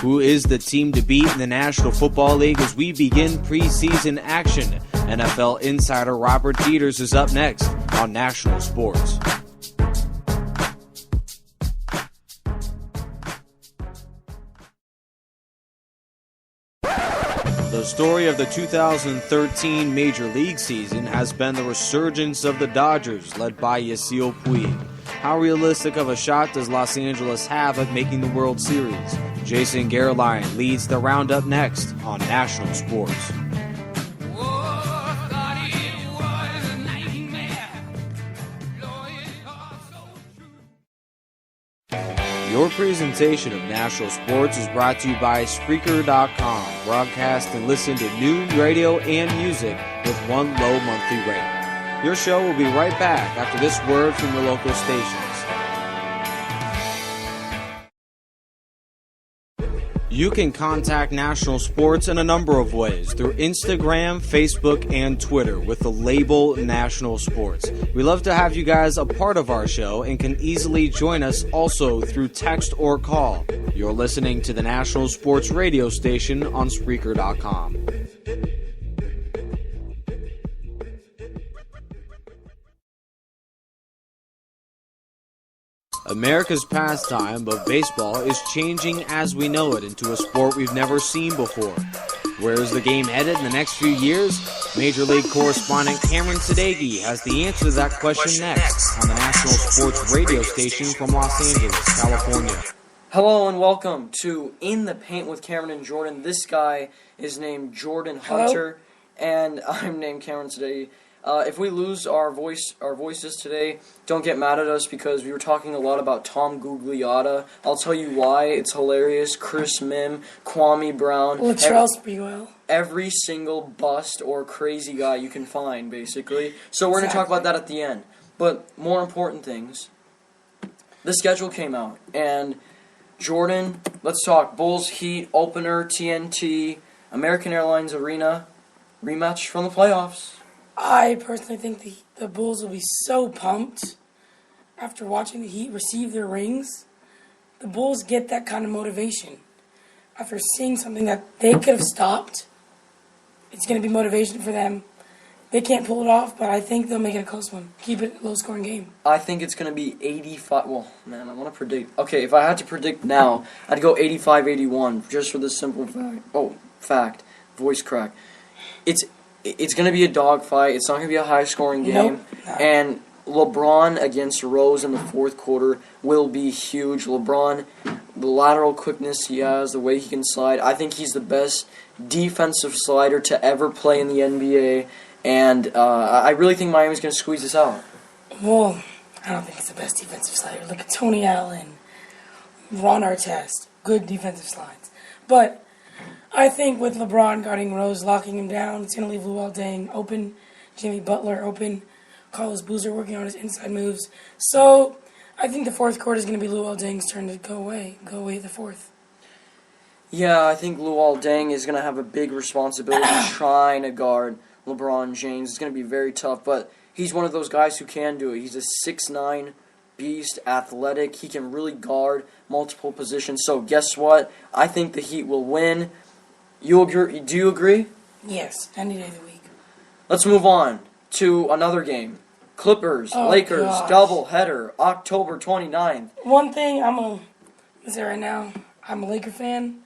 Who is the team to beat in the National Football League as we begin preseason action? NFL insider Robert Dieters is up next on National Sports. The story of the 2013 Major League season has been the resurgence of the Dodgers, led by Yasiel Puig. How realistic of a shot does Los Angeles have at making the World Series? Jason Gerline leads the roundup next on National Sports. Your presentation of National Sports is brought to you by Spreaker.com. Broadcast and listen to news, radio, and music with one low monthly rate. Your show will be right back after this word from your local stations. You can contact National Sports in a number of ways, through Instagram, Facebook, and Twitter with the label National Sports. We love to have you guys a part of our show and can easily join us also through text or call. You're listening to the National Sports radio station on Spreaker.com. America's pastime of baseball is changing as we know it into a sport we've never seen before. Where is the game headed in the next few years? Major League correspondent Cameron Sadeghi has the answer to that question next on the National Sports radio station from Los Angeles, California. Hello and welcome to In the Paint with Cameron and Jordan. This guy is named Jordan Hunter, and I'm named Cameron Sadeghi. If we lose our voices today, don't get mad at us because we were talking a lot about Tom Gugliotta. I'll tell you why. It's hilarious. Chris Mim, Kwame Brown. Latrell Sprewell. Every single bust or crazy guy you can find, basically. So we're going to talk about that at the end. But more important things. The schedule came out. And Jordan, let's talk. Bulls, Heat, opener, TNT, American Airlines Arena, rematch from the playoffs. I personally think the Bulls will be so pumped after watching the Heat receive their rings. The Bulls get that kind of motivation. After seeing something that they could have stopped, it's going to be motivation for them. They can't pull it off, but I think they'll make it a close one. Keep it a low-scoring game. I think it's going to be 85. Well, man, I want to predict. Okay, if I had to predict now, I'd go 85-81, just for the simple fact. Voice crack. It's going to be a dogfight. It's not going to be a high-scoring game. Nope. And LeBron against Rose in the fourth quarter will be huge. LeBron, the lateral quickness he has, the way he can slide, I think he's the best defensive slider to ever play in the NBA. And I really think Miami's going to squeeze this out. Well, I don't think it's the best defensive slider. Look at Tony Allen, Ron Artest, good defensive slides. But I think with LeBron guarding Rose, locking him down, it's going to leave Luol Deng open, Jimmy Butler open, Carlos Boozer working on his inside moves. So I think the fourth quarter is going to be Luol Deng's turn to go away the fourth. Yeah, I think Luol Deng is going to have a big responsibility trying to guard LeBron James. It's going to be very tough, but he's one of those guys who can do it. He's a 6'9", beast, athletic. He can really guard multiple positions. So guess what? I think the Heat will win. You agree? Do you agree? Yes, any day of the week. Let's move on to another game. Clippers, Lakers, doubleheader, October 29th. One thing I'm going to say right now, I'm a Laker fan.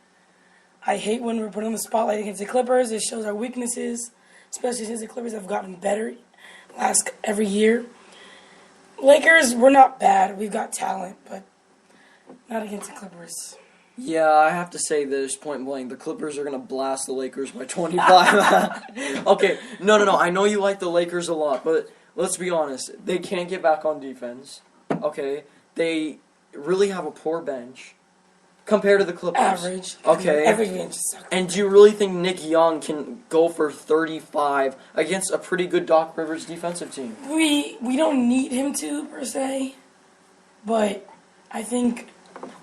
I hate when we're put on the spotlight against the Clippers. It shows our weaknesses, especially since the Clippers have gotten better every year. Lakers, we're not bad. We've got talent, but not against the Clippers. Yeah, I have to say this point blank. The Clippers are going to blast the Lakers by 25. Okay, no. I know you like the Lakers a lot, but let's be honest. They can't get back on defense. Okay? They really have a poor bench compared to the Clippers. Average. Okay? Every bench sucks. And do you really think Nick Young can go for 35 against a pretty good Doc Rivers defensive team? We don't need him to, per se, but I think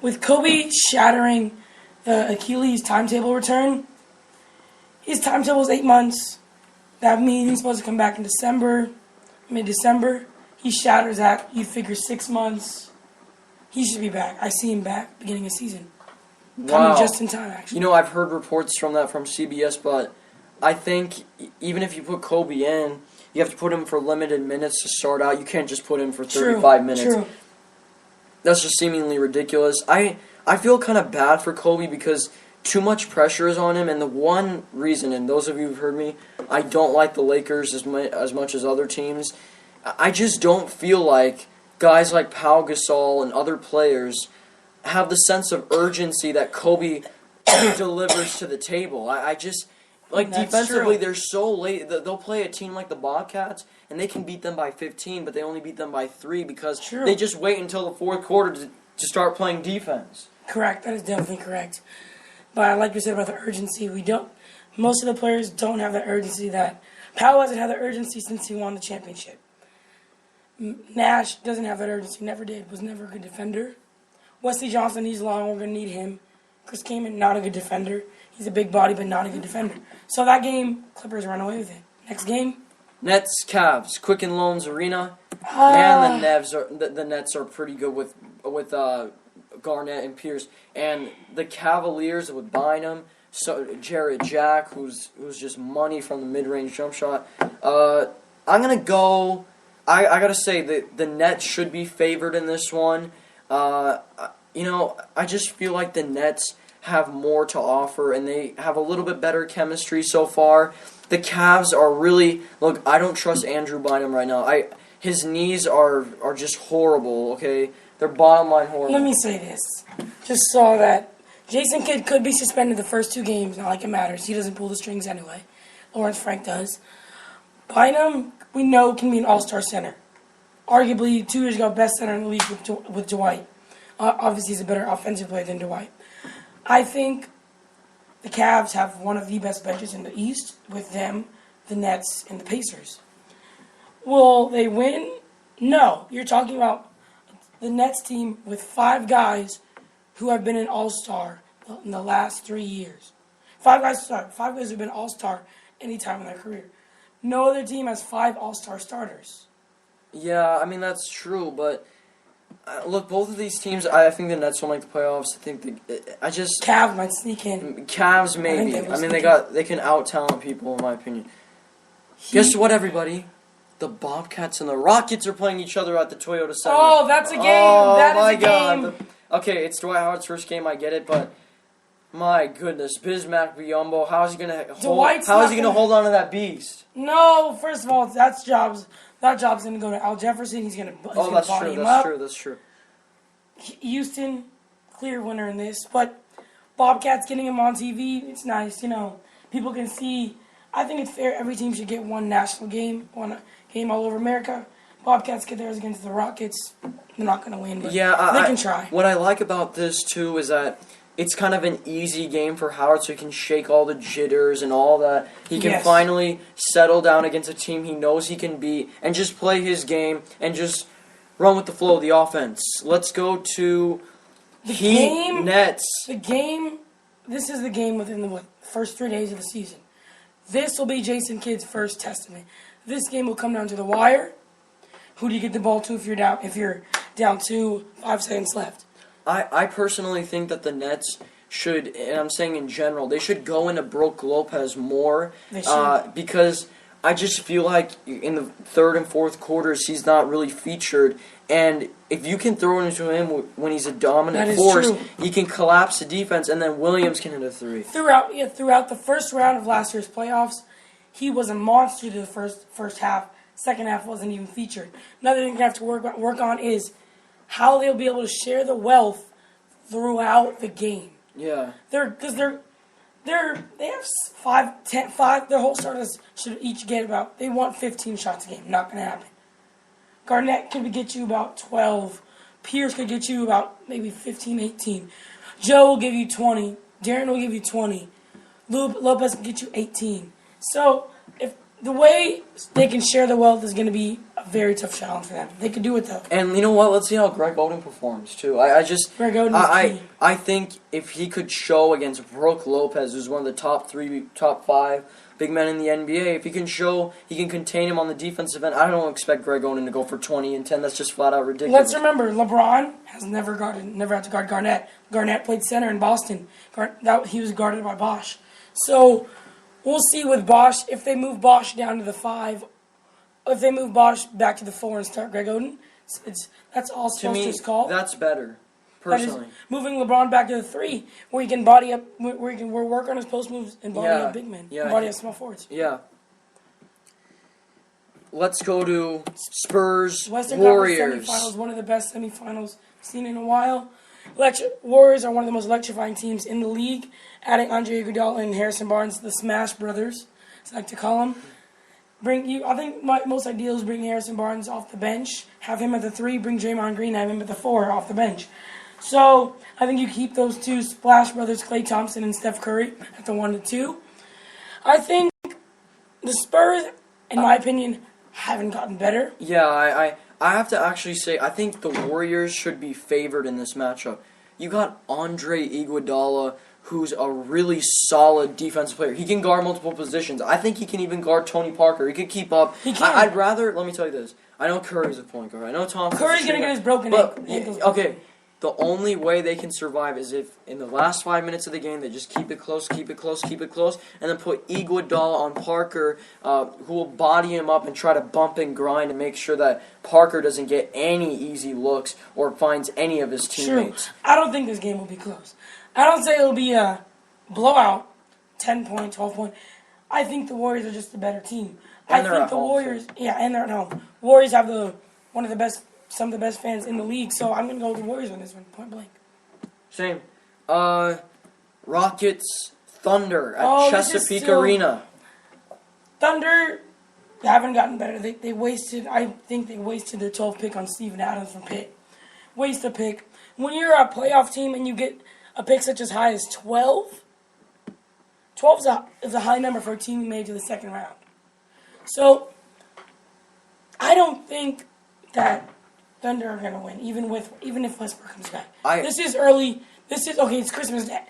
with Kobe shattering the Achilles timetable return, his timetable is 8 months. That means he's supposed to come back in mid-December. He shatters that. You figure 6 months. He should be back. I see him back beginning of season. Wow. just in time, actually. You know, I've heard reports from CBS, but I think even if you put Kobe in, you have to put him for limited minutes to start out. You can't just put him for 35 minutes. True. That's just seemingly ridiculous. I feel kind of bad for Kobe because too much pressure is on him, and the one reason, and those of you who've heard me, I don't like the Lakers as much as other teams. I just don't feel like guys like Pau Gasol and other players have the sense of urgency that Kobe delivers to the table. I just, like, That's defensively, true. they're so late. They'll play a team like the Bobcats, and they can beat them by 15, but they only beat them by 3 because True. they just wait until the fourth quarter to start playing defense. Correct. That is definitely correct. But like you said about the urgency, most of the players don't have that urgency that Powell hasn't had the urgency since he won the championship. Nash doesn't have that urgency, never did, was never a good defender. Wesley Johnson, he's long, we're going to need him. Chris Kaman, not a good defender. He's a big body, but not a good defender. So that game, Clippers run away with it. Next game? Nets, Cavs, Quicken Loans Arena. Man, the Nets are pretty good with Garnett and Pierce, and the Cavaliers with Bynum, so Jarrett Jack, who's just money from the mid-range jump shot. I'm gonna go. I gotta say the Nets should be favored in this one. I just feel like the Nets have more to offer, and they have a little bit better chemistry so far. The Cavs are really look. I don't trust Andrew Bynum right now. His knees are just horrible. Okay. They're bottom line horrible. Let me say this. Just saw that Jason Kidd could be suspended the first 2 games. Not like it matters. He doesn't pull the strings anyway. Lawrence Frank does. Bynum, we know, can be an all-star center. Arguably, 2 years ago, best center in the league with Dwight. Obviously, he's a better offensive player than Dwight. I think the Cavs have one of the best benches in the East with them, the Nets, and the Pacers. Will they win? No. You're talking about the Nets team with 5 guys who have been an all-star in the last 3 years. 5 guys who've been all-star any time in their career. No other team has 5 all-star starters. Yeah, I mean, that's true, but look, both of these teams, I think the Nets will make the playoffs. Cavs might sneak in. Cavs maybe. They can out-talent people, in my opinion. Guess what, everybody? The Bobcats and the Rockets are playing each other at the Toyota Center. Oh, that's a game. Oh, that is my a God. game. Okay, it's Dwight Howard's first game. I get it, but my goodness, Bismack Biyombo, how is he gonna hold on to that beast? No, first of all, that job's gonna go to Al Jefferson. He's gonna body him up. That's true. Houston, clear winner in this, but Bobcats getting him on TV, it's nice. People can see. I think it's fair. Every team should get one national game, one game all over America. Bobcats get theirs against the Rockets. They're not going to win, but they can try. What I like about this, too, is that it's kind of an easy game for Howard, so he can shake all the jitters and all that. He can finally settle down against a team he knows he can beat and just play his game and just run with the flow of the offense. Let's go to Heat Nets. This is the game within the first 3 days of the season. This will be Jason Kidd's first testament. This game will come down to the wire. Who do you get the ball to if you're down 2, 5 seconds left? I personally think that the Nets should, and I'm saying in general, they should go into Brook Lopez more. They should. Because I just feel like in the third and fourth quarters he's not really featured. And if you can throw it into him when he's a dominant force, he can collapse the defense, and then Williams can hit a 3. Throughout the first round of last year's playoffs, he was a monster to the first half. Second half wasn't even featured. Another thing you have to work on is how they'll be able to share the wealth throughout the game. Yeah. They have 5. Their whole starters should each get they want 15 shots a game. Not going to happen. Garnett could get you about 12. Pierce could get you about maybe 15, 18. Joe will give you 20. Darren will give you 20. Lopez can get you 18. So, if the way they can share the wealth is going to be a very tough challenge for them. They could do it, though. And you know what? Let's see how Greg Oden performs, too. Greg Oden is key. I think if he could show against Brook Lopez, who's one of the top 5 big men in the NBA. If he can show he can contain him on the defensive end, I don't expect Greg Oden to go for 20 and 10. That's just flat out ridiculous. Let's remember, LeBron has never had to guard Garnett. Garnett played center in Boston. He was guarded by Bosh. So we'll see with Bosh if they move Bosh down to the 5. If they move Bosh back to the 4 and start Greg Oden, that's all Spoelstra's call. That's better. Personally, moving LeBron back to the 3, where he can body up, where he can work on his post moves and body up big men, and body up small forwards. Yeah. Let's go to Spurs Western Warriors. Conference semifinals, one of the best semifinals seen in a while. Warriors are one of the most electrifying teams in the league. Adding Andre Iguodala and Harrison Barnes, the Smash Brothers, as I like to call them. I think my most ideal is bring Harrison Barnes off the bench, have him at the 3, bring Draymond Green, have him at the 4 off the bench. So I think you keep those two Splash Brothers, Klay Thompson and Steph Curry, at the 1 to 2. I think the Spurs, in my opinion, haven't gotten better. Yeah, I have to actually say I think the Warriors should be favored in this matchup. You got Andre Iguodala, who's a really solid defensive player. He can guard multiple positions. I think he can even guard Tony Parker. He could keep up. He can. I'd rather, let me tell you this. I know Curry's a point guard. I know Thompson's Curry's going to get his broken ankles. Okay, the only way they can survive is if in the last 5 minutes of the game they just keep it close, and then put Iguodala on Parker, who will body him up and try to bump and grind and make sure that Parker doesn't get any easy looks or finds any of his teammates. True. I don't think this game will be close. I don't say it'll be a blowout, 10 point, 12 point. I think the Warriors are just a better team. And I think the Warriors, and they're at home. Warriors have some of the best fans in the league, so I'm gonna go with the Warriors on this one, point blank. Same. Rockets Thunder at Chesapeake Arena. Thunder haven't gotten better. I think they wasted their 12th pick on Steven Adams from Pitt. Waste a pick. When you're a playoff team and you get a pick such as high as 12, 12 is a high number for a team who made it to the second round. So, I don't think that Thunder are going to win, even if Westbrook comes back. This is early. It's Christmas Day.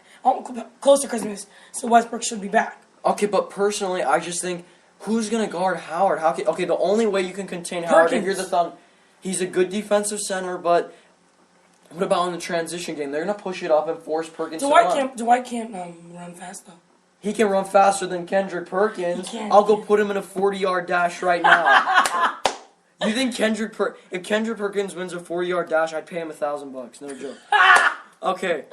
Close to Christmas, so Westbrook should be back. Okay, but personally, I just think, who's going to guard Howard? The only way you can contain Howard, if you're the Thunder, he's a good defensive center, but what about in the transition game? They're going to push it up and force Perkins to run. Dwight can't run fast, though. He can run faster than Kendrick Perkins. I'll go put him in a 40-yard dash right now. You think if Kendrick Perkins wins a 40-yard dash, I'd pay him $1,000. No joke. Okay.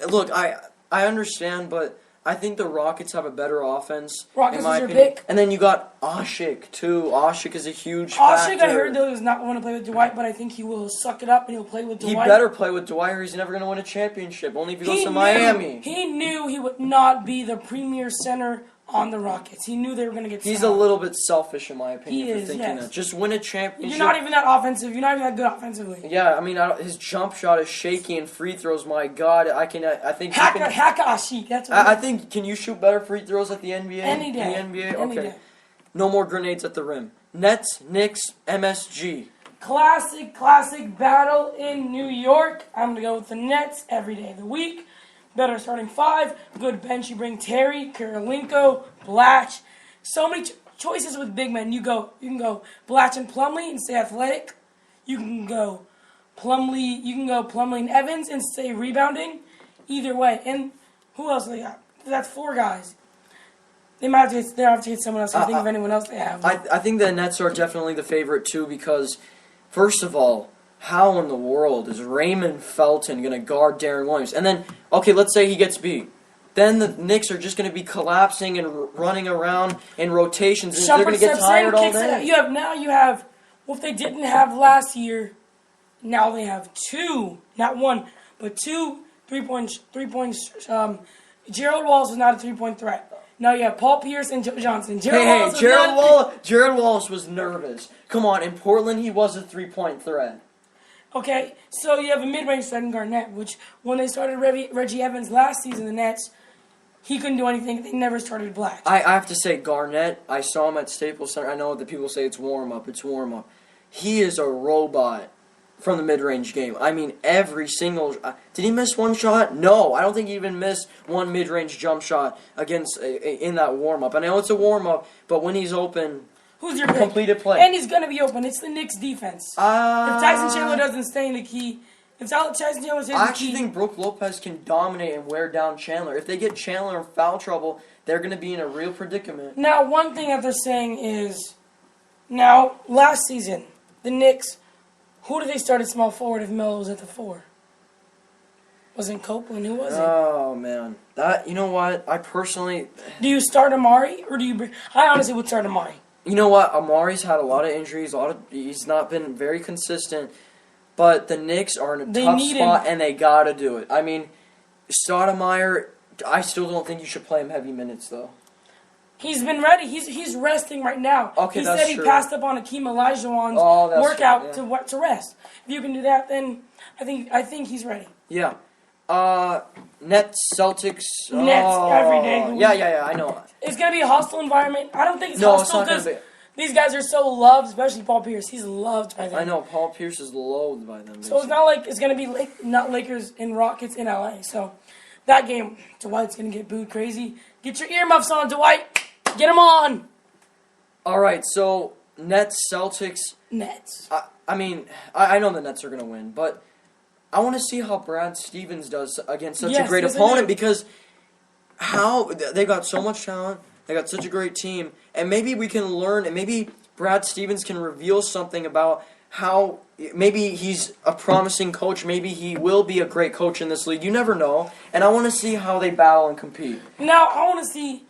Look, I understand, but I think the Rockets have a better offense. Rockets in my is your opinion. pick? And then you got Ashik, too. Ashik is a huge Ashik, factor. I heard, though, does not want to play with Dwight, but I think he will suck it up and he'll play with Dwight. He better play with Dwight or he's never going to win a championship, only if he goes to Miami. He knew he would not be the premier center on the Rockets. He knew they were going to get He's stopped. a little bit selfish, in my opinion, He for thinking that. Just win a championship. You're not even that offensive. You're not even that good offensively. Yeah, I mean, his jump shot is shaky and free throws. My God, I think Hack Ashik. That's what I think. Can you shoot better free throws at the NBA? Any day. In the NBA, Any okay. day. No more grenades at the rim. Nets, Knicks, MSG. Classic battle in New York. I'm gonna go with the Nets every day of the week. Better starting 5. Good bench. You bring Terry, Karolinko, Blatch. So many choices with big men. You can go Blatch and Plumlee and stay athletic. You can go Plumlee and Evans and stay rebounding. Either way. And who else do they got? That's 4 guys. They have to get someone else. I think of anyone else they have. I think the Nets are definitely the favorite too because, first of all, how in the world is Raymond Felton going to guard Darren Williams? And then, okay, let's say he gets beat. Then the Knicks are just going to be collapsing and running around in rotations, and they're going to get tired all day. You have what they didn't have last year. Now they have 2, not 1, but 2 3-point. Gerald Wallace was not a 3-point threat. Now you have Paul Pierce and Joe Johnson. Gerald Wallace was nervous. Come on, in Portland he was a 3-point threat. Okay, so you have a mid-range threat in Garnett, which when they started Reggie Evans last season, the Nets, he couldn't do anything. They never started Black. I have to say, Garnett, I saw him at Staples Center. I know that people say it's warm-up. He is a robot. from the mid-range game. I mean, every single... did he miss one shot? No, I don't think he even missed one mid-range jump shot against in that warm-up. I know it's a warm-up, but when he's open... Who's your pick? Completed play. And he's going to be open. It's the Knicks' defense. If Tyson Chandler doesn't stay in the key... If Tyson Chandler stays in the key... I actually think Brook Lopez can dominate and wear down Chandler. If they get Chandler in foul trouble, they're going to be in a real predicament. Now, one thing that they're saying is... Now, last season, the Knicks... Who did they start at small forward if Melo was at the 4? Wasn't Copeland? Who was it? Oh, man. You know what? I personally... Do you start Amari, or do you... I honestly would start Amari. You know what? Amari's had a lot of injuries. He's not been very consistent. But the Knicks are in a tough spot, and they got to do it. I mean, Stoudemire, I still don't think you should play him heavy minutes, though. He's been ready. He's resting right now. Okay, he that's said he true. passed up on Akeem Olajuwon's workout to rest. If you can do that, then I think he's ready. Yeah. Nets, Celtics. Nets every day. Yeah, I know. It's going to be a hostile environment. I don't think it's hostile because these guys are so loved, especially Paul Pierce. He's loved by them. I know. Paul Pierce is loathed by them. So it's not like it's going to be not Lakers and Rockets in L.A. So that game, Dwight's going to get booed crazy. Get your earmuffs on, Dwight. Get them on. All right, so Nets, Celtics. Nets. I mean, I know the Nets are going to win, but I want to see how Brad Stevens does against such a great opponent because they got so much talent, they got such a great team, and maybe we can learn, and maybe Brad Stevens can reveal something about how maybe he's a promising coach, maybe he will be a great coach in this league. You never know, and I want to see how they battle and compete. Now, I want to see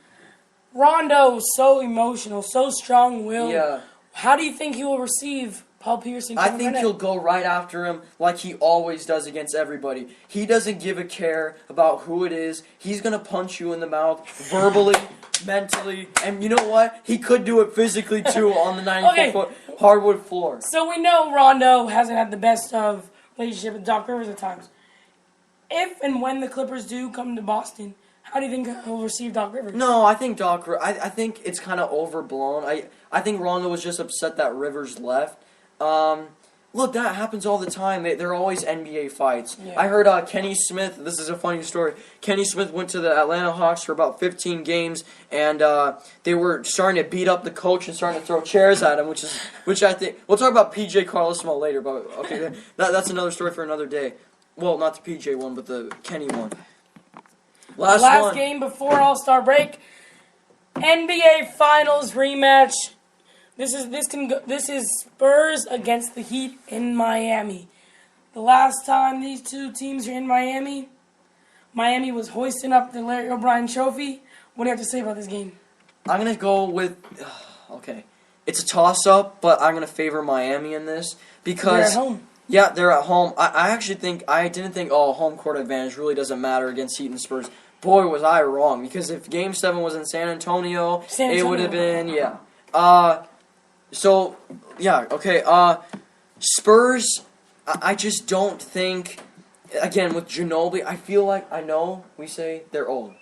Rondo so emotional, so strong-willed. Yeah. How do you think he will receive Paul Pierce and Kevin I think Garnett? he'll go right after him like he always does against everybody. He doesn't give a care about who it is. He's going to punch you in the mouth verbally, mentally, and you know what? He could do it physically too on the 94-foot hardwood floor. So we know Rondo hasn't had the best of relationship with Doc Rivers at times. If and when the Clippers do come to Boston, how do you think he'll receive Doc Rivers? No, I think I think it's kind of overblown. I think Rondo was just upset that Rivers left. Look, that happens all the time. They're always NBA fights. Yeah. I heard Kenny Smith. This is a funny story. Kenny Smith went to the Atlanta Hawks for about 15 games, and they were starting to beat up the coach and starting to throw chairs at him, which I think we'll talk about PJ Carlesmo later. But okay, that's another story for another day. Well, not the PJ one, but the Kenny one. Last game before All-Star break, NBA Finals rematch. This is Spurs against the Heat in Miami. The last time these two teams were in Miami, Miami was hoisting up the Larry O'Brien Trophy. What do you have to say about this game? I'm gonna go with okay. It's a toss-up, but I'm gonna favor Miami in this because they're at home. Yeah, they're at home. I didn't think home court advantage really doesn't matter against Heat and Spurs. Boy, was I wrong, because if Game 7 was in San Antonio, it would have been, Spurs, I just don't think, again, with Ginobili, I feel like, I know we say they're old,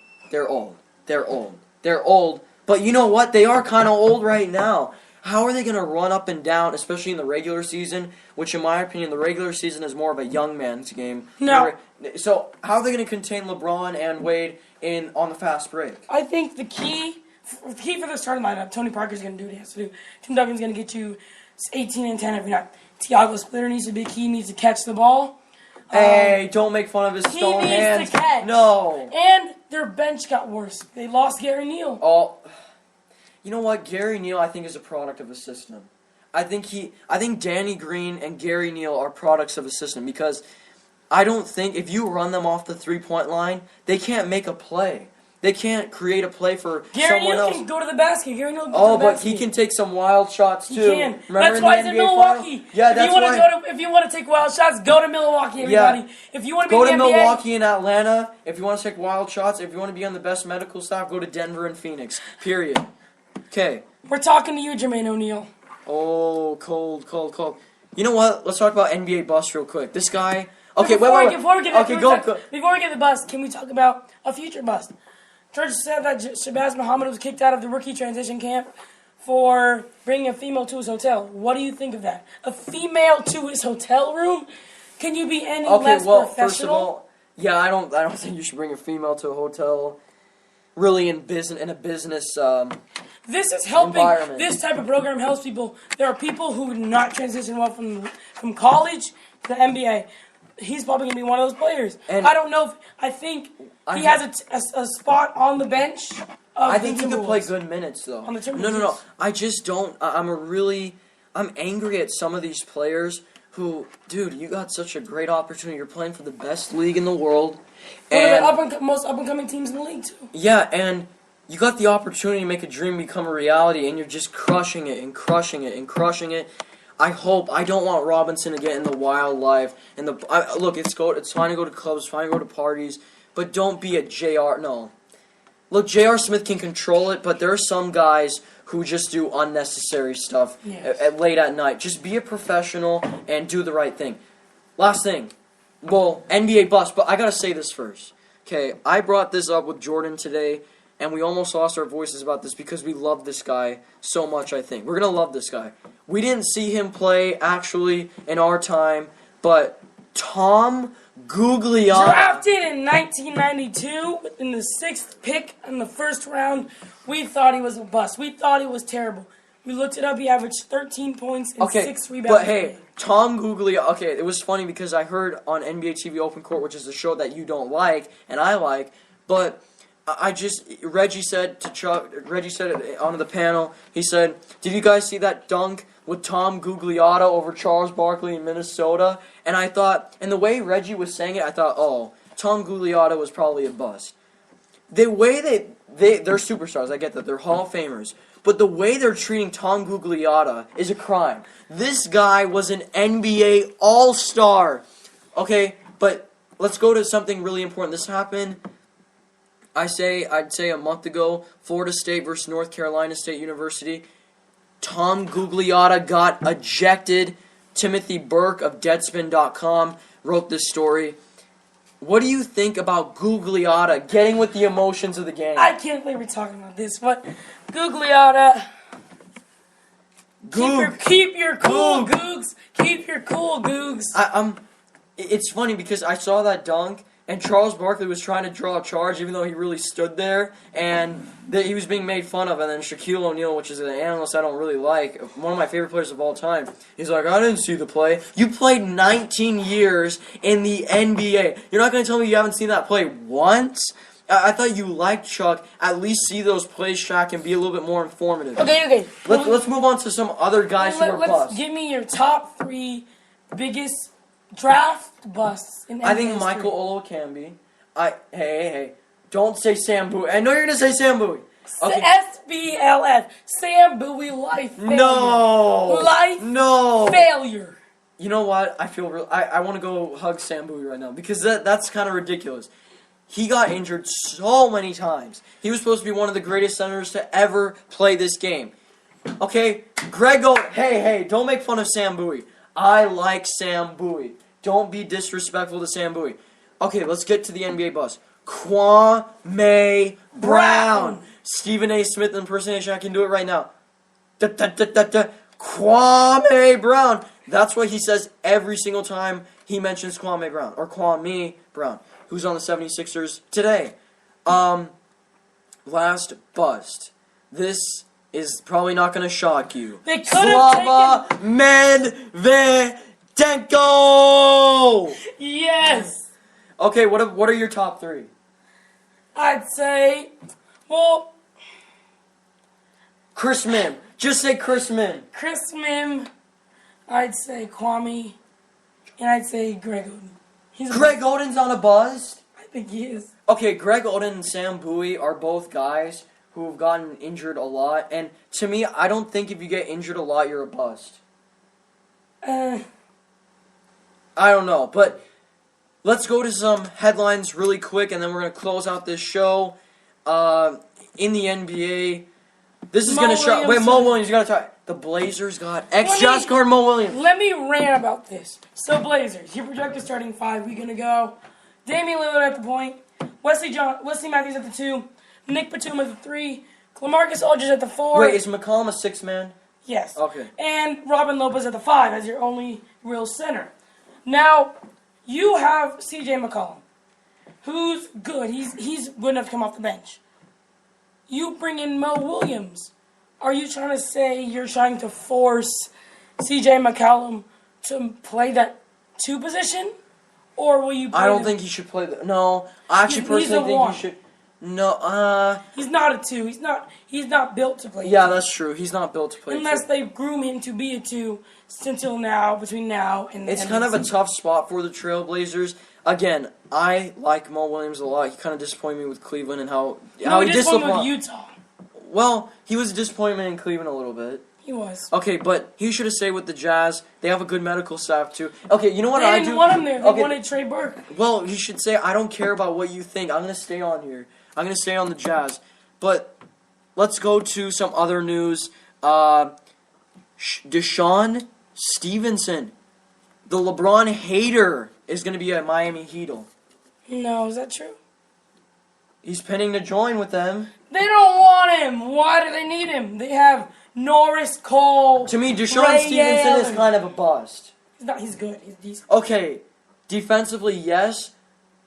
but you know what? They are kind of old right now. How are they going to run up and down, especially in the regular season, which in my opinion, the regular season is more of a young man's game. No. So how are they going to contain LeBron and Wade on the fast break? I think the key for the starting lineup, Tony Parker's going to do what he has to do. Tim Duncan's going to get you 18 and 10 every night. Thiago Splitter needs to be key, needs to catch the ball. Hey, don't make fun of his stone hands. He needs to catch. No. And their bench got worse. They lost Gary Neal. Oh, you know what? Gary Neal, I think, is a product of a system. I think Danny Green and Gary Neal are products of a system because I don't think if you run them off the 3-point line, they can't make a play. They can't create a play for someone else. Gary Neal can go to the basket. Gary Neal can go to the basket. But he can take some wild shots too. He can. Remember that's why he's in Milwaukee. Yeah, that's why. If you want to take wild shots, go to Milwaukee, everybody. Yeah. If you want to be go in to the NBA, Milwaukee and Atlanta. If you want to take wild shots, if you want to be on the best medical staff, go to Denver and Phoenix. Period. Okay. We're talking to you, Jermaine O'Neal. Oh, cold. You know what? Let's talk about NBA bust real quick. This guy. Okay, Before we get the bust, can we talk about a future bust? George said that Shabazz Muhammad was kicked out of the rookie transition camp for bringing a female to his hotel. What do you think of that? A female to his hotel room? Can you be any less professional? First of all, yeah, I don't think you should bring a female to a hotel. Really, in a business. This is helping. This type of program helps people. There are people who would not transition well from college to the NBA. He's probably going to be one of those players. And I don't know if I think he has a spot on the bench. I think he could play good minutes though. On the No. I just don't. I'm angry at some of these players who, dude, you got such a great opportunity. You're playing for the best league in the world. One of the most up-and-coming teams in the league, too. Yeah, and you got the opportunity to make a dream become a reality, and you're just crushing it and crushing it and crushing it. I don't want Robinson to get in the wildlife. And look, it's fine to go to clubs, fine to go to parties, but don't be a JR. No. Look, J.R. Smith can control it, but there are some guys who just do unnecessary stuff late at night. Just be a professional and do the right thing. Last thing. Well, NBA bust, but I gotta say this first. Okay, I brought this up with Jordan today, and we almost lost our voices about this because we love this guy so much, I think. We're gonna love this guy. We didn't see him play, actually, in our time, but Tom Gugliotta. Drafted in 1992 in the 6th pick in the first round. We thought he was a bust. We thought he was terrible. We looked it up. He averaged 13 points and 6 rebounds. But hey, Tom Gugliotta. Okay, it was funny because I heard on NBA TV Open Court, which is a show that you don't like and I like, but Reggie said it on the panel. He said, "Did you guys see that dunk with Tom Gugliotta over Charles Barkley in Minnesota?" And I thought, and the way Reggie was saying it, I thought, oh, Tom Gugliotta was probably a bust. The way they're superstars, I get that, they're Hall of Famers, but the way they're treating Tom Gugliotta is a crime. This guy was an NBA All-Star. Okay, but let's go to something really important. This happened, I'd say a month ago, Florida State versus North Carolina State University. Tom Gugliotta got ejected. Timothy Burke of Deadspin.com wrote this story. What do you think about Gugliotta getting with the emotions of the game? I can't believe we're talking about this, but Gugliotta, keep your cool, Googs. Keep your cool, Googs. It's funny because I saw that dunk, and Charles Barkley was trying to draw a charge, even though he really stood there, and he was being made fun of. And then Shaquille O'Neal, which is an analyst I don't really like, one of my favorite players of all time, he's like, "I didn't see the play." You played 19 years in the NBA. You're not going to tell me you haven't seen that play once? I thought you liked Chuck. At least see those plays, Shaq, and be a little bit more informative. Okay. Let's move on to some other guys who are busts. Give me your top 3 biggest draft busts in NBA I think history. Michael Olowokandi. Hey. Don't say Sam Bowie. I know you're going to say Sam Bowie. Okay. SBLF. Sam Bowie life failure. No. Failure. You know what? I feel I want to go hug Sam Bowie right now because that's kind of ridiculous. He got injured so many times. He was supposed to be one of the greatest centers to ever play this game. Okay? Hey, don't make fun of Sam Bowie. I like Sam Bowie. Don't be disrespectful to Sam Bowie. Okay, let's get to the NBA bus. Kwame Brown. Stephen A. Smith impersonation. I can do it right now. Kwame Brown. That's what he says every single time he mentions Kwame Brown. Or Kwame Brown, who's on the 76ers today. Last bust. This is probably not going to shock you. They could have taken... Medvedenko! Yes! Okay, what are your top 3? I'd say, well... Chris Mim. Just say Chris Mim. Chris Mim. I'd say Kwame. And I'd say Greg Oden. Greg Oden's on a buzz? I think he is. Okay, Greg Oden and Sam Bowie are both guys who have gotten injured a lot. And to me, I don't think if you get injured a lot, you're a bust. I don't know, but let's go to some headlines really quick, and then we're going to close out this show. In the NBA, this is going to show... Wait, Mo Williams, you got to talk. The Blazers got ex-Jazz guard Mo Williams. Let me rant about this. So, Blazers, your projected starting 5, we're going to go Damian Lillard at the point, Wesley Matthews at the 2, Nick Batum at the 3, LaMarcus Aldridge at the 4. Wait, is McCollum a sixth man? Yes. Okay. And Robin Lopez at the 5 as your only real center. Now, you have C.J. McCollum, who's good. He's good enough to come off the bench. You bring in Mo Williams. Are you trying to say you're trying to force C.J. McCollum to play that 2 position? Or will you play I don't think he should play no, I actually personally think he should. No, he's not a 2. He's not built to play. Yeah, that's true. He's not built to play. Unless 2. they groom him to be a 2 until now, between now and. It's kind of a tough spot for the Trailblazers. Again, I like Mo Williams a lot. He kind of disappointed me with Cleveland and how he disappointed with Utah. Well, he was a disappointment in Cleveland a little bit. He was. Okay, but he should have stayed with the Jazz. They have a good medical staff too. Okay, you know what They didn't want him there. They wanted Trey Burke. Well, he should say, I don't care about what you think. I'm going to stay on here. I'm going to stay on the Jazz. But let's go to some other news. Deshaun Stevenson, the LeBron hater, is going to be a Miami Heat'll. No, is that true? He's pinning to join with them. They don't want him. Why do they need him? They have Norris, Cole. To me, Deshaun Stevenson is kind of a bust. He's good. He's decent. Okay, defensively, yes.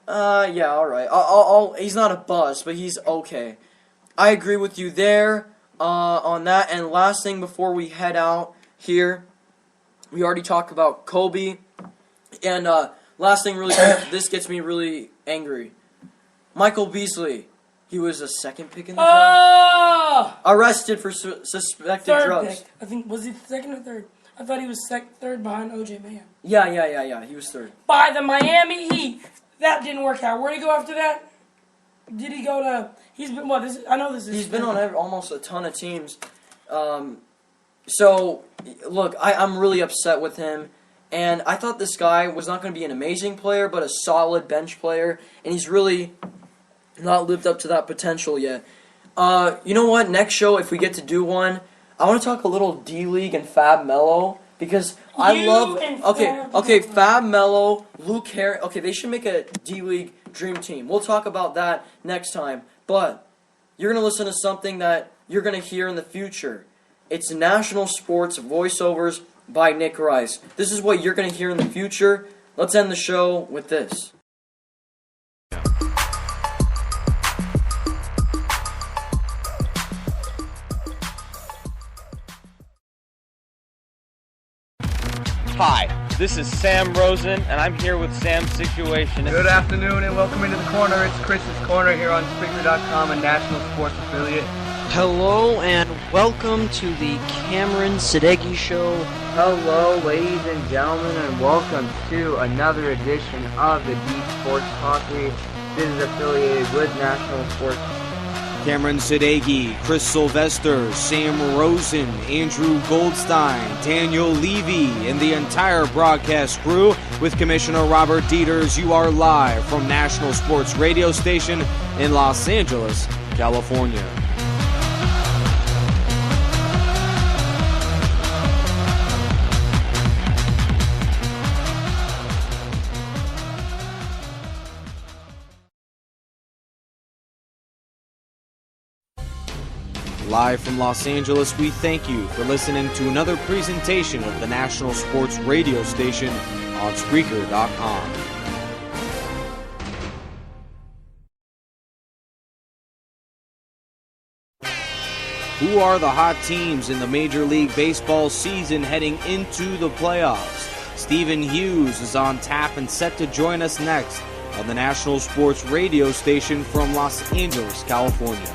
Yeah, all right. He's not a bust, but he's okay. I agree with you there on that. And last thing before we head out here, we already talked about Kobe. And last thing, really, this gets me really angry. Michael Beasley. He was a second pick in the draft. Arrested for suspected third drugs. Pick. I think, was he second or third? I thought he was third behind O.J. Mayo. Yeah. He was third. By the Miami Heat. That didn't work out. Where did he go after that? Did he go to? He's been what? I know this is. He's been on almost a ton of teams. So look, I'm really upset with him, and I thought this guy was not going to be an amazing player, but a solid bench player, and he's really not lived up to that potential yet. You know what? Next show, if we get to do one, I want to talk a little D-League and Fab Melo. Because I love Fab Melo, Luke Harris. Okay, they should make a D-League dream team. We'll talk about that next time. But you're going to listen to something that you're going to hear in the future. It's National Sports Voiceovers by Nick Rice. This is what you're going to hear in the future. Let's end the show with this. Hi, this is Sam Rosen, and I'm here with Sam's Situation. Good afternoon, and welcome into the corner. It's Chris's Corner here on Spreaker.com, a national sports affiliate. Hello, and welcome to the Cameron Sadeghi Show. Hello, ladies and gentlemen, and welcome to another edition of the Deep Sports Talk League. This is affiliated with National Sports. Cameron Sadeghi, Chris Sylvester, Sam Rosen, Andrew Goldstein, Daniel Levy, and the entire broadcast crew with Commissioner Robert Dieters. You are live from National Sports Radio Station in Los Angeles, California. Live from Los Angeles, we thank you for listening to another presentation of the National Sports Radio Station on Spreaker.com. Who are the hot teams in the Major League Baseball season heading into the playoffs? Stephen Hughes is on tap and set to join us next on the National Sports Radio Station from Los Angeles, California.